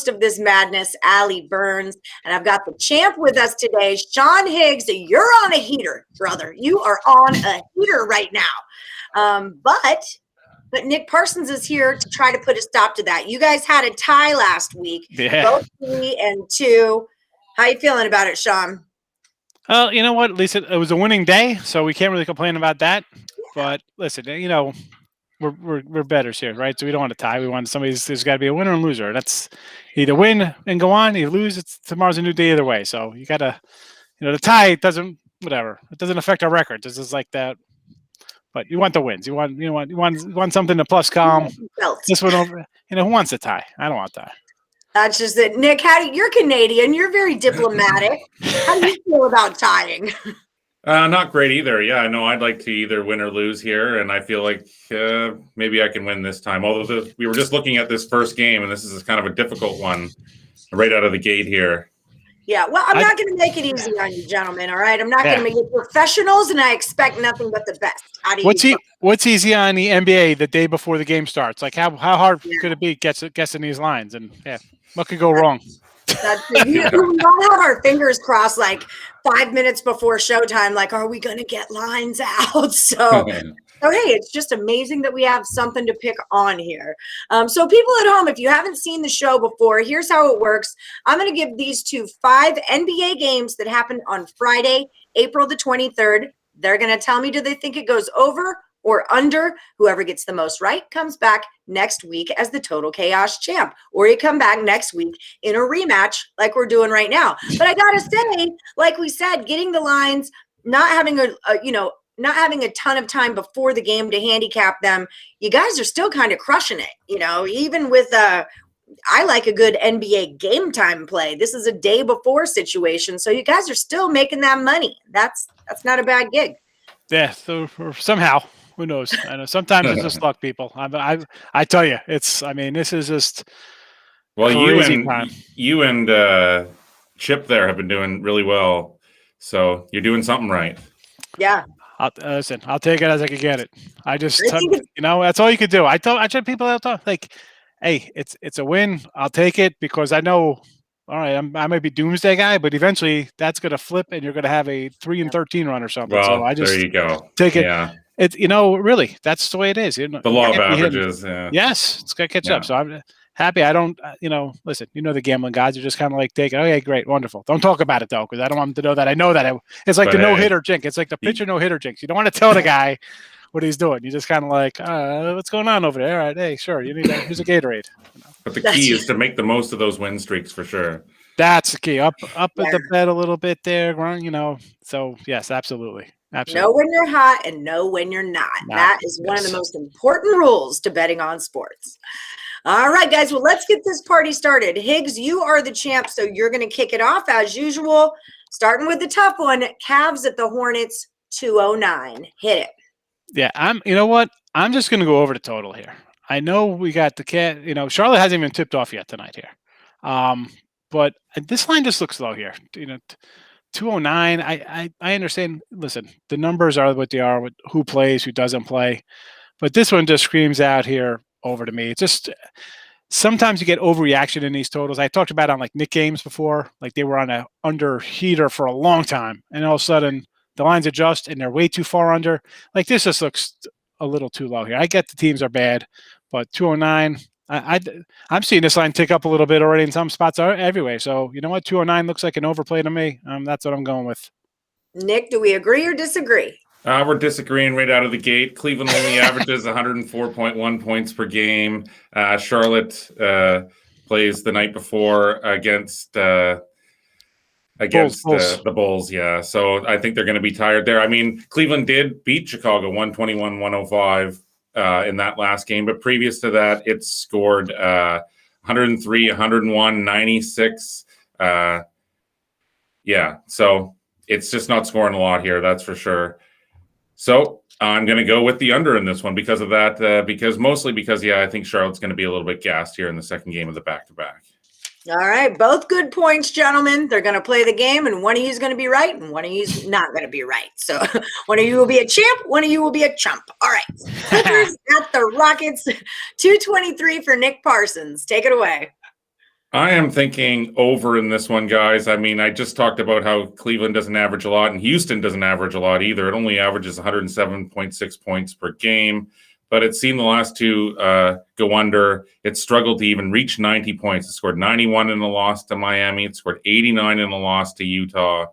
host of this madness, Allie Burns, and I've got the champ with us today, Sean Higgs. You're on a heater, brother. You are on a heater right now. But Nick Parsons is here to try to put a stop to that. You guys had a tie last week, both 3-2. How you feeling about it, Sean? Well, you know what? At least it was a winning day, so we can't really complain about that. Yeah. But listen, we're bettors here, right? So we don't want to tie. We want there's got to be a winner and loser. That's either win and go on, you lose. Tomorrow's a new day either way. So you got to, the tie doesn't affect our records. It's just like that. But you want the wins. You want something to plus column. This one over. Who wants a tie? I don't want that. That's just it. Nick, you're Canadian. You're very diplomatic. How do you feel about tying? Not great either. Yeah, I know I'd like to either win or lose here, and I feel like maybe I can win this time. Although we were just looking at this first game, and this is kind of a difficult one right out of the gate here. Yeah, well, I'm not going to make it easy on you, gentlemen, all right? I'm not going to make it professionals, and I expect nothing but the best. What's easy on the NBA the day before the game starts? Like, how hard could it be guessing these lines? And, what could go wrong? We all have our fingers crossed like 5 minutes before showtime, like, are we going to get lines out? So hey, it's just amazing that we have something to pick on here. So people at home, if you haven't seen the show before, here's how it works. I'm going to give these 5 NBA games that happened on Friday, April the 23rd. They're going to tell me, do they think it goes over or under? Whoever gets the most right comes back next week as the Total Chaos champ, or you come back next week in a rematch like we're doing right now. But I got to say, like we said, getting the lines, not having a ton of time before the game to handicap them, you guys are still kind of crushing it. Even with I like a good NBA game time play. This is a day before situation, so you guys are still making that money. That's not a bad gig. Yeah, so somehow, who knows? I know sometimes it's just luck, people. I tell you, this is just crazy time. You and Chip there have been doing really well, so you're doing something right. Yeah. Listen, I'll take it as I can get it. I just, that's all you could do. I tell people all the time, like, hey, it's a win. I'll take it because I know, all right, I might be doomsday guy, but eventually that's going to flip and you're going to have a 3-13 run or something. Well, so I just there you go. Take it. Yeah. It's really, that's the way it is. The law of averages. Yeah. Yes, it's going to catch up. So I'm happy. I don't, listen, the gambling guys are just kind of like taking, okay, great, wonderful. Don't talk about it though, because I don't want them to know that I know that. It's like the no-hitter jinx. It's like the pitcher no-hitter jinx. You don't want to tell the guy what he's doing. You're just kind of like, what's going on over there? All right, hey, sure, here's a Gatorade. But the key is to make the most of those win streaks for sure. That's the key. Up at the bed a little bit there, So, yes, absolutely. Know when you're hot and know when you're not. That is one of the most important rules to betting on sports. All right, guys. Well, let's get this party started. Higgs, you are the champ, so you're going to kick it off as usual. Starting with the tough one, Cavs at the Hornets, 209. Hit it. Yeah, you know what? I'm just going to go over the total here. I know we got the cat. Charlotte hasn't even tipped off yet tonight here. But this line just looks low here. 209. I understand. Listen, the numbers are what they are. With who plays, who doesn't play. But this one just screams out here over to me. It's just sometimes you get overreaction in these totals. I talked about it on like Nick games before. Like they were on a under heater for a long time, and all of a sudden the lines adjust and they're way too far under. Like this just looks a little too low here. I get the teams are bad, but 209. I'm seeing this line tick up a little bit already in some spots everywhere. So you know what? 209 looks like an overplay to me. That's what I'm going with. Nick, do we agree or disagree? We're disagreeing right out of the gate. Cleveland only averages 104.1 points per game. Charlotte plays the night before against the Bulls. Yeah, so I think they're going to be tired there. I mean, Cleveland did beat Chicago 121-105 in that last game, but previous to that, it scored 103, 101, 96. Yeah, so it's just not scoring a lot here, that's for sure. So I'm going to go with the under in this one because of that, mostly because I think Charlotte's going to be a little bit gassed here in the second game of the back-to-back. All right, both good points, gentlemen. They're going to play the game, and one of you is going to be right, and one of you is not going to be right. So one of you will be a champ, one of you will be a chump. All right, Clippers at the Rockets, 223 for Nick Parsons. Take it away. I am thinking over in this one, guys. I mean, I just talked about how Cleveland doesn't average a lot, and Houston doesn't average a lot either. It only averages 107.6 points per game, but it's seen the last two go under. It struggled to even reach 90 points. It scored 91 in the loss to Miami. It scored 89 in the loss to Utah.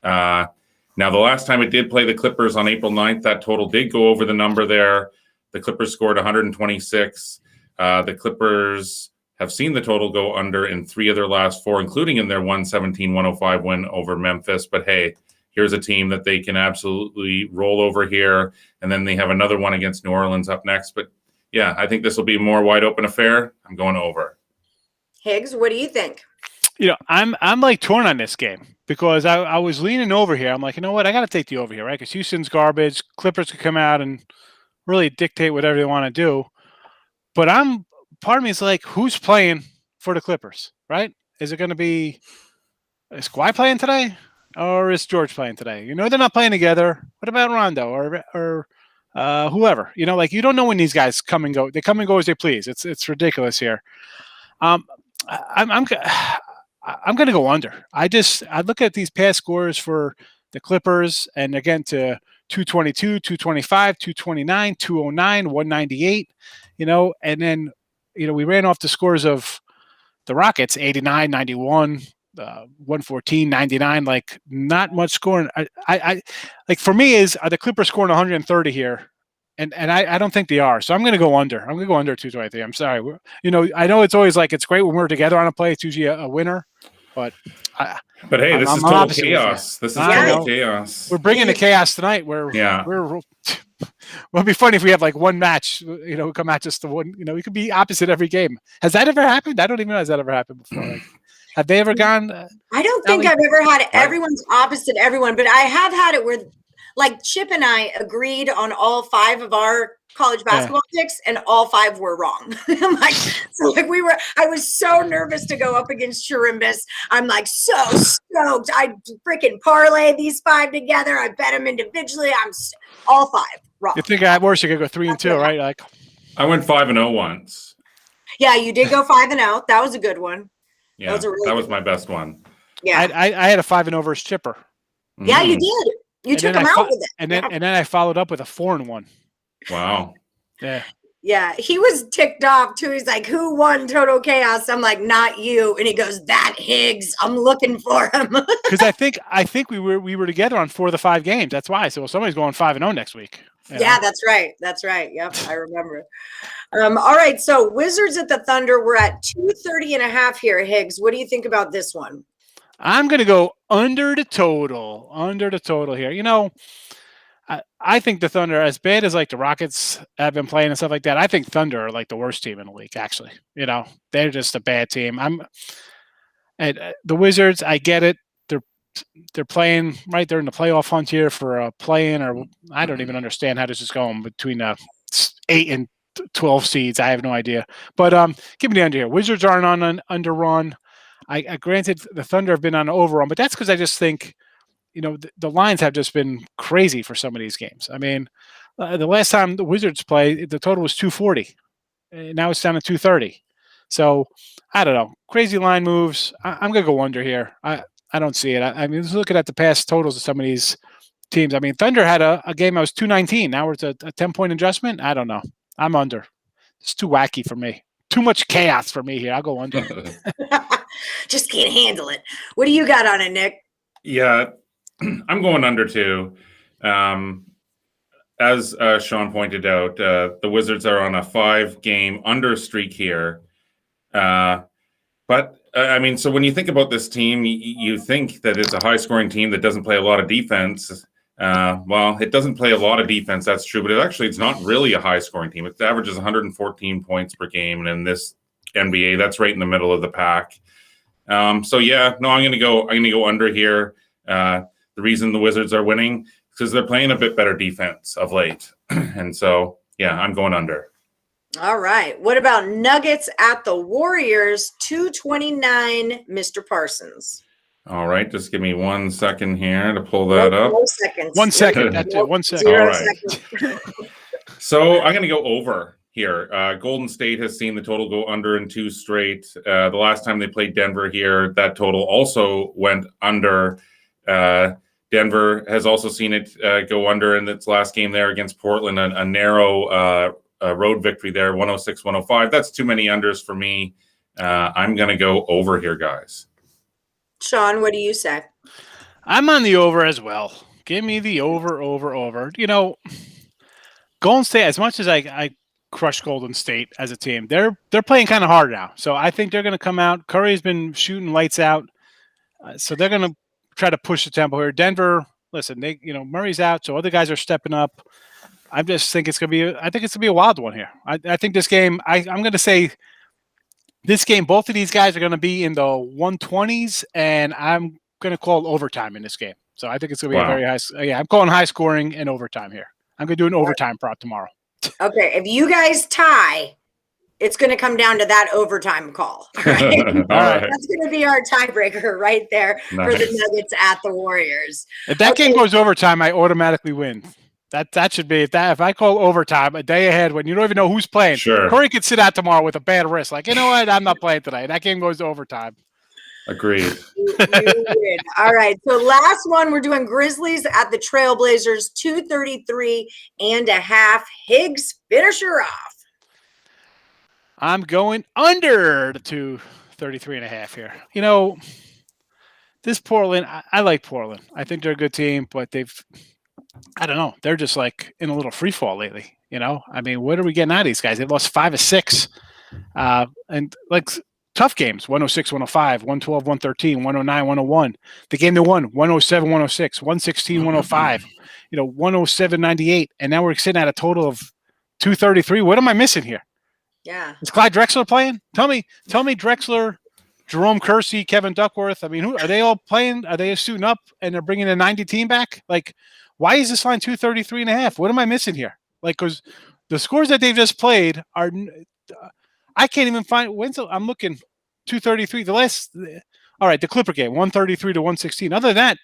Now, the last time it did play the Clippers on April 9th, that total did go over the number there. The Clippers scored 126. The Clippers have seen the total go under in 3 of their last 4, including in their 117-105 win over Memphis. But hey, here's a team that they can absolutely roll over here. And then they have another one against New Orleans up next. But yeah, I think this will be a more wide open affair. I'm going over. Higgs, what do you think? I'm like torn on this game because I was leaning over here. I'm like, you know what? I got to take the over here, right? Because Houston's garbage. Clippers could come out and really dictate whatever they want to do. But part of me is like, who's playing for the Clippers, right? Is it going to be is Kawhi playing today, or is George playing today? They're not playing together. What about Rondo or whoever? You don't know when these guys come and go. They come and go as they please. It's ridiculous here. I'm going to go under. I look at these past scores for the Clippers, and again to 222, 225, 229, 209, 198. And then we ran off the scores of the Rockets, 89, 91, 114, 99. Like not much scoring. I like for me are the Clippers scoring 130 here? And I don't think they are. So I'm going to go under. I'm going to go under 223. I'm sorry. I know it's always like it's great when we're together on a play. It's usually a winner. But hey, this is total chaos. This is total chaos. We're bringing the chaos tonight. It'll be funny if we have like one match, come at just the one. We could be opposite every game. Has that ever happened? I don't even know has that ever happened before. Like, have they ever gone? I don't think I've ever had it. Everyone's opposite everyone, but I have had it where like Chip and I agreed on all 5 of our college basketball picks, and all 5 were wrong. I was so nervous to go up against Chirimbus. I'm like so stoked. I freaking parlay these 5 together. I bet them individually. All 5 wrong. You think at worst you could go 3 and 2, right? Like I went 5-0 once. Yeah, you did go 5-0. That was a good one. Yeah, that was my best one. Yeah, I had a 5-0 versus Chipper. Yeah, you did. You took him out with it. And then I followed up with a 4-1. Wow. Yeah. Yeah. He was ticked off too. He's like, who won Total Chaos? I'm like, not you. And he goes, that Higgs. I'm looking for him. Because I think we were together on 4 of the 5 games. That's why. So somebody's going 5-0 next week. Yeah, that's right. That's right. Yep. I remember. All right. So Wizards at the Thunder. We're at 230.5 here, Higgs. What do you think about this one? I'm going to go under the total here. I think the Thunder, as bad as like the Rockets have been playing and stuff like that, I think Thunder are like the worst team in the league, actually. They're just a bad team. And the Wizards, I get it. They're playing, right? They're in the playoff hunt here for a play-in, or I don't even understand how this is going between 8 and 12 seeds. I have no idea. But give me the under here. Wizards aren't on an underrun. I granted the Thunder have been on an overrun, but that's because I just think, the lines have just been crazy for some of these games. I mean, the last time the Wizards played, the total was 240. Now it's down to 230. So I don't know. Crazy line moves. I'm going to go under here. I don't see it. I mean, just looking at the past totals of some of these teams. I mean, Thunder had a game that was 219. Now it's a 10-point adjustment. I don't know. I'm under. It's too wacky for me. Too much chaos for me here. I'll go under. Just can't handle it. What do you got on it, Nick? Yeah, I'm going under too. As Sean pointed out, the Wizards are on a 5-game under streak here. But I mean, so when you think about this team, you think that it's a high-scoring team that doesn't play a lot of defense. Well, it doesn't play a lot of defense, that's true, but it's not really a high-scoring team. It averages 114 points per game, and in this NBA, that's right in the middle of the pack. So yeah, no, I'm gonna go under here. The reason the Wizards are winning is because they're playing a bit better defense of late, and so yeah, I'm going under. All right. What about Nuggets at the Warriors? 229, Mr. Parsons. All right, just give me 1 second here to pull that up. 1 second. 1 second. That's it. 1 second. All right. So I'm going to go over here. Golden State has seen the total go under in 2 straight. The last time they played Denver here, that total also went under. Denver has also seen it go under in its last game there against Portland, a narrow road victory there, 106-105. That's too many unders for me. I'm going to go over here, guys. Sean, what do you say? I'm on the over as well. Give me the over. Golden State, as much as I crush Golden State as a team, they're playing kind of hard now. So I think they're going to come out. Curry's been shooting lights out. So they're going to try to push the tempo here. Denver, listen, Murray's out, so other guys are stepping up. I just think it's going to be a wild one here. I think this game, I'm going to say this game, both of these guys are going to be in the 120s, and I'm going to call overtime in this game. So I think it's going to be a very high. Yeah, I'm calling high scoring and overtime here. I'm going to do an overtime prop tomorrow. Okay, if you guys tie, it's going to come down to that overtime call. Right? All right. That's going to be our tiebreaker right there for the Nuggets at the Warriors. If that game goes overtime, I automatically win. That should be if I call overtime a day ahead when you don't even know who's playing. Sure. Curry could sit out tomorrow with a bad wrist. Like, you know what? I'm not playing today. That game goes to overtime. Agreed. You win. All right. So last one, we're doing Grizzlies at the Trailblazers, 233.5. Higgs, finish her off. I'm going under the 233.5 here. This Portland, I like Portland. I think they're a good team, but I don't know. They're just like in a little free fall lately. I mean, what are we getting out of these guys? They've lost 5 of 6. And like tough games, 106, 105, 112, 113, 109, 101. The game they won, 107, 106, 116, 105, 107, 98. And now we're sitting at a total of 233. What am I missing here? Yeah. Is Clyde Drexler playing? Tell me Drexler, Jerome Kersey, Kevin Duckworth. I mean, who are they all playing? Are they suiting up and they're bringing a 90 team back? Like, why is this line 233.5? What am I missing here? Like, because the scores that they've just played are, I can't even find. I'm looking 233. All right, the Clipper game 133 to 116. Other than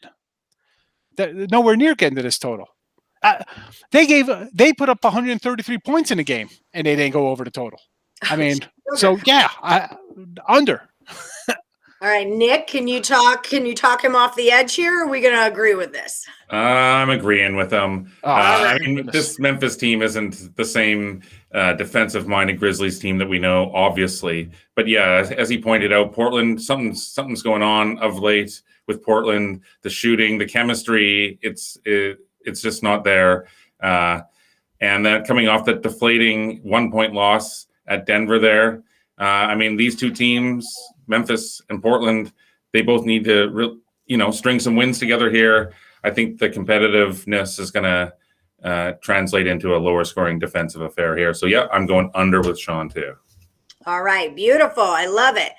that, nowhere near getting to this total. They put up 133 points in the game and they didn't go over the total. I mean, so yeah, under. All right, Nick, can you talk him off the edge here? Or are we going to agree with this? I'm agreeing with them. I mean, this Memphis team isn't the same defensive-minded Grizzlies team that we know, obviously. But yeah, as he pointed out, Portland, something's going on of late with Portland. The shooting, the chemistry, it's just not there. And that coming off that deflating 1-point loss at Denver there. I mean, these two teams, Memphis and Portland, they both need to, string some wins together here. I think the competitiveness is going to translate into a lower scoring defensive affair here. So, yeah, I'm going under with Sean, too. All right. Beautiful. I love it.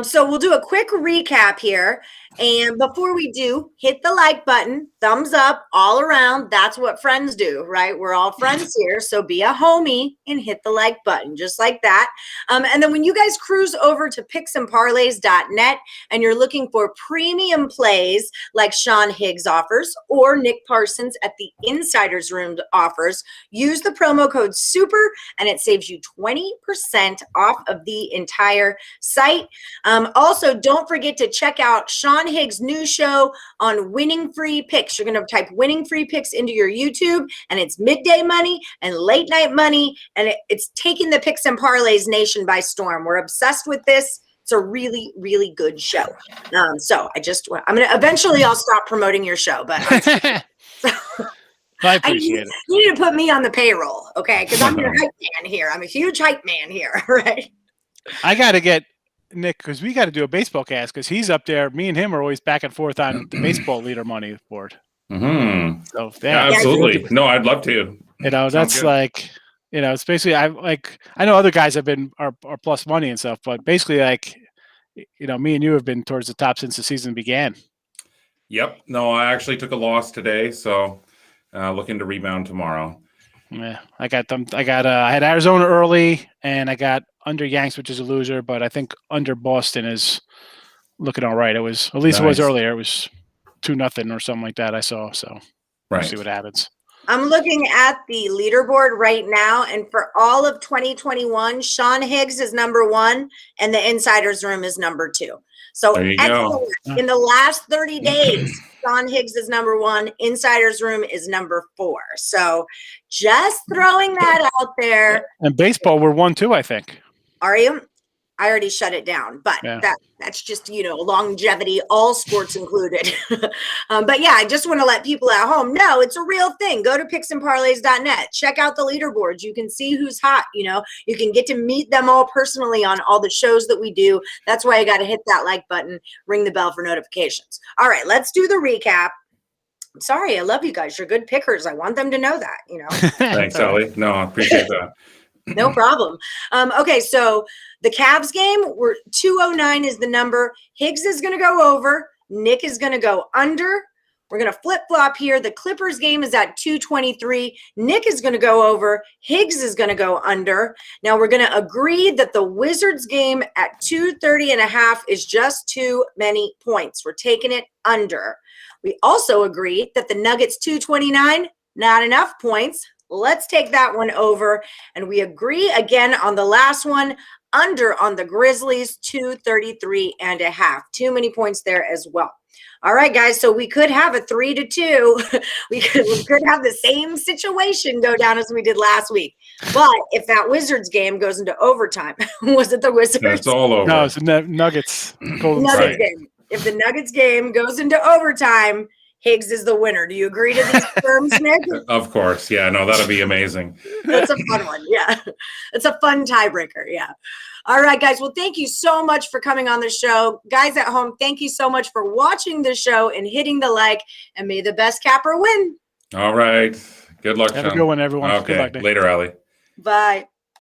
So we'll do a quick recap here. And before we do, hit the like button, thumbs up all around. That's what friends do, right? We're all friends here. So be a homie and hit the like button, just like that. And then when you guys cruise over to picksandparlays.net and you're looking for premium plays like Sean Higgs offers or Nick Parsons at the Insiders Room offers, use the promo code SUPER and it saves you 20% off of the entire site. Also, don't forget to check out Sean Higgs' new show on Winning Free Picks. You're going to type Winning Free Picks into your YouTube, and it's midday money and late night money, and it's taking the Picks and Parlays nation by storm. We're obsessed with this. It's a really, really good show. So I'm going to eventually I'll stop promoting your show, but I appreciate it. You need to put me on the payroll, okay? Because I'm your hype man here. I'm a huge hype man here, right? I got to get Nick, because we got to do a baseball cast because he's up there. Me and him are always back and forth on the baseball leader money board. Mm-hmm. So yeah, absolutely. No, I'd love to. That's like, it's basically I know other guys have been are plus money and stuff, but basically me and you have been towards the top since the season began. Yep. No, I actually took a loss today, so looking to rebound tomorrow. Yeah, I had Arizona early, and I got under Yanks, which is a loser, but I think under Boston is looking all right. It was, at least nice. It was earlier. It was 2-0 or something like that I saw. So we'll see what happens. I'm looking at the leaderboard right now, and for all of 2021, Sean Higgs is number 1, and the Insiders Room is number 2. So There you excellent. go. In the last 30 days, Sean Higgs is number 1, Insiders Room is number 4. So just throwing that out there. And baseball, we're 1-2, I think. Are you? I already shut it down, but that's just, longevity, all sports included. But yeah, I just want to let people at home know it's a real thing. Go to picksandparlays.net. Check out the leaderboards. You can see who's hot. You can get to meet them all personally on all the shows that we do. That's why you got to hit that like button, ring the bell for notifications. All right, let's do the recap. I'm sorry. I love you guys. You're good pickers. I want them to know that, Thanks, Ellie. No, I appreciate that. No problem. Okay, so the Cavs game, 209 is the number. Higgs is going to go over. Nick is going to go under. We're going to flip-flop here. The Clippers game is at 223. Nick is going to go over. Higgs is going to go under. Now we're going to agree that the Wizards game at 230.5 is just too many points. We're taking it under. We also agree that the Nuggets 229, not enough points. Let's take that one over. And we agree again on the last one, under on the Grizzlies, 233.5. Too many points there as well. All right, guys. So we could have a 3-2. We could have the same situation go down as we did last week. But if that Wizards game goes into overtime, was it the Wizards? It's all over. No, it's the Nuggets. Nuggets game. If the Nuggets game goes into overtime, Higgs is the winner. Do you agree to these terms, Nick? Of course. Yeah, no, that'll be amazing. That's a fun one. Yeah. It's a fun tiebreaker. Yeah. All right, guys. Well, thank you so much for coming on the show. Guys at home, thank you so much for watching the show and hitting the like, and may the best capper win. All right. Good luck, Have a Sean. good one, everyone. Okay. Good luck, Nick. Later, Allie. Bye.